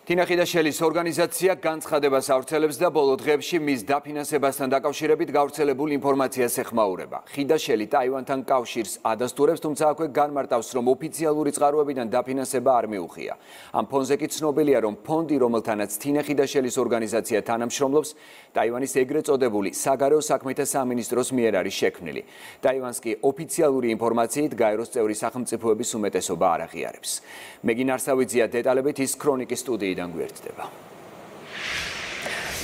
თინა ხიდაშელის ორგანიზაცია განცხადებას ავრცელებს და ბოლო დღეებში მის დაფინანსებასთან დაკავშირებით გავრცელებულ ინფორმაციას ეხმაურება. ხიდაშელი ტაივანთან კავშირს ადასტურებს, თუმცა აქვე განმარტავს, რომ ოფიციალური წყაროებიდან დაფინანსება არ მიუღია. ამ ფონზე კი ცნობილია, რომ ფონდი, რომელთანაც თინა ხიდაშელის ორგანიზაცია თანამშრომლობს, ტაივანის ეგრეთ წოდებული საგარეო საქმეთა სამინისტროს მიერ არის შექმნილი. ტაივანს კი ოფიციალური ინფორმაციით გაეროს წევრი სახელმწიფოების უმეტესობა არ აღიარებს. მეგინ არსავიძეა დეტალებით, ის ქრონიკის სტუდიიდან გვერდდება.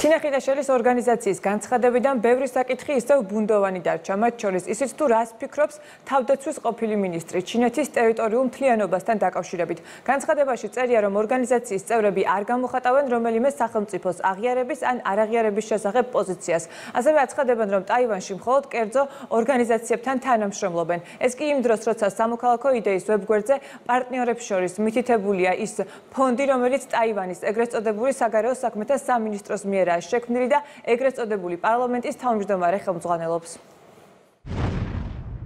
თინა ხიდაშელის ორგანიზაციის განცხადებიდან ბევრი საკითხი ისევ ბუნდოვანი დარჩა, მათ შორის ისიც თუ რას ფიქრობს თავდაცვის ყოფილი მინისტრი ჩინეთის ტერიტორიულ მთლიანობასთან დაკავშირებით. განცხადებაში წერია, რომ ორგანიზაციის წევრები არ გამოხატავენ რომელიმე სახელმწიფოს აღიარების ან არაღიარების შესახებ პოზიციას. ასევე აცხადებენ, რომ ტაივანში მხოლოდ კერძო ორგანიზაციებთან თანამშრომლობენ. ეს კი იმ დროს, როცა სამოქალაქო იდეის ვებგვერდზე პარტნიორებს შორის მითითებულია ის ფონდი, რომელიც ტაივანის ეგრეთ წოდებული საგარეო საქმეთა სამინისტროს მიერ შექმნილი და ეგრეთ წოდებული პარლამენტის თავმჯდომარე ხელმძღვანელობს.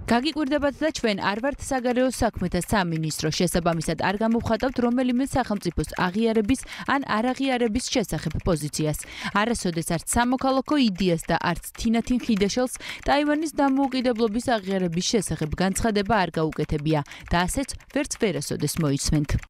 გაგიკვირდებათ და ჩვენ არ ვართ საგარეო საქმეთა სამინისტრო, შესაბამისად არ გამოვხატავთ რომელიმე სახელმწიფოს აღიარების ან არაღიარების შესახებ პოზიციას. არასოდეს არც სამოქალაქო იდეას და არც თინა ხიდაშელს ტაივანის დამოუკიდებლობის აღიარების შესახებ განცხადება არ გაუკეთებია და ასეც ვერც ვერასოდეს მოისმენთ.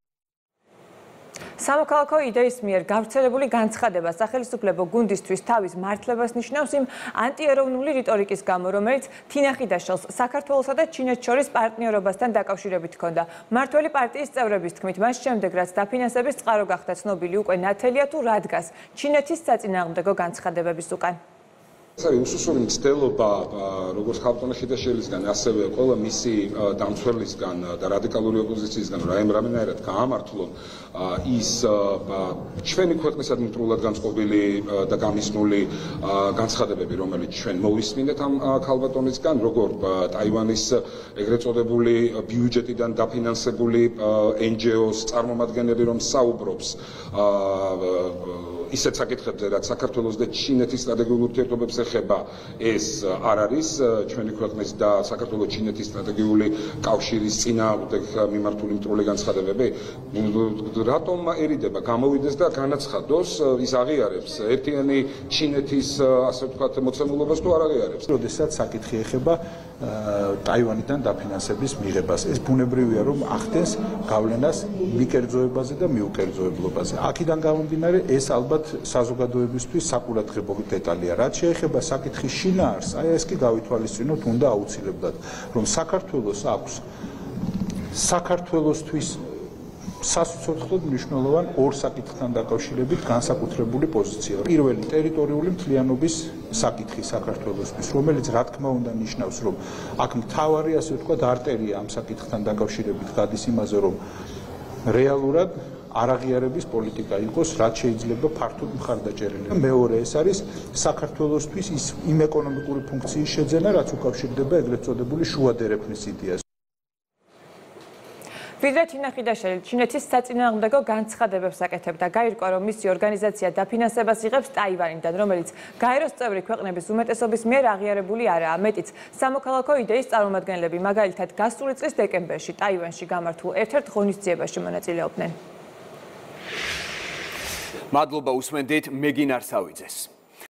სამოქალაქო იდეის მიერ გავრცელებული განცხადება სახელმწიფო გუნდისთვის თავის მართლებას ნიშნავს იმ ანტიეროვნული რიტორიკის გამო, რომელიც თინა ხიდაშელს საქართველოსა და ჩინეთს შორის პარტნიორობასთან დაკავშირებით ჰქონდა. მმართველი პარტიის წევრების თქმით, მას შემდეგ რაც დაფინანსების წყარო გახდა ცნობილი, უკვე ნათელია თუ რა დგას ჩინეთის საწინააღმდეგო განცხადებების უკან. უსუსური მცდელობა როგორც ხალხონა ხიდაშელისგან, ასევე ყველა მისი დამცველისგან და რადიკალური ოპოზიციისგან რამდენადაც გაამართლონ ის ჩვენი ქვეყნისადმი მტრულად განწყობილი და გამისნული განცხადებები, რომელიც ჩვენ მოვისმინეთ ამ ქალბატონისგან, როგორ ტაივანის ეგრეთ წოდებული ბიუჯეტიდან დაფინანსებული NGO-ს წარმომადგენელი, რომ საუბრობს ისეთ საკითხებზე, რაც საქართველოს და ჩინეთის სტრატეგიულ ურთიერთობებს ეხება, ეს არ არის ჩვენი ქვეყნის და საქართველოს-ჩინეთის სტრატეგიული კავშირის წინააღმდეგ მიმართული მტრული განცხადებები. რატომერიდება გამოვიდეს და განაცხადოს, ის აღიარებს ერთიანი ჩინეთის, ასე ვთქვათ, მოცემულობას თუ არ აღიარებს? როდესაც საკითხი ეხება ტაივანიდან დაფინანსების მიღებას. ეს ბუნებრივია, რომ ახდენს გავლენას მიკერძოებაზე და მიუკერძოებლობაზე. აქედან გამომდინარე, ეს ალბათ საზოგადოებისთვის საყურადღებო დეტალია. რაც შეეხება საკითხის შინაარსს, აი ეს კი გავითვალისწინოთ უნდა აუცილებლად, რომ საქართველოს აქვს საქართველოსთვის სასიცოცხლოდ მნიშვნელოვან ორ საკითხთან დაკავშირებით განსაკუთრებული პოზიცია. პირველი ტერიტორიული მთლიანობის საკითხი საქართველოსთვის, რომელიც რა თქმა უნდა ნიშნავს, რომ აქ მთავარი, ასე ვთქვათ, არტერია ამ საკითხთან დაკავშირებით გადის იმაზე, რომ რეალურად არაღიარების პოლიტიკა იყოს, რაც შეიძლება ფართოდ მხარდაჭერილი. მეორე ეს არის საქართველოსთვის იმ ეკონომიკური ფუნქციის შეძენა, რაც უკავშირდება ეგრეთ წოდებული შუადერეფნის იდეას. ვიდრე თინა ხიდაშელი ჩინეთის საწინააღმდეგო განცხადებებს აკეთებდა, გაირკვა, რომ მისი ორგანიზაცია დაფინანსებას იღებს ტაივანიდან, რომელიც გაეროს წევრი ქვეყნების უმეტესობის მიერ აღიარებული არაა. მეტიც, სამოქალაქო იდეის წარმომადგენლები მაგალითად გასული წლის დეკემბერში ტაივანში გამართულ ერთ-ერთ ღონისძიებაში მონაწილეობდნენ. მადლობა უსმენდით მეგინ არსავიძეს.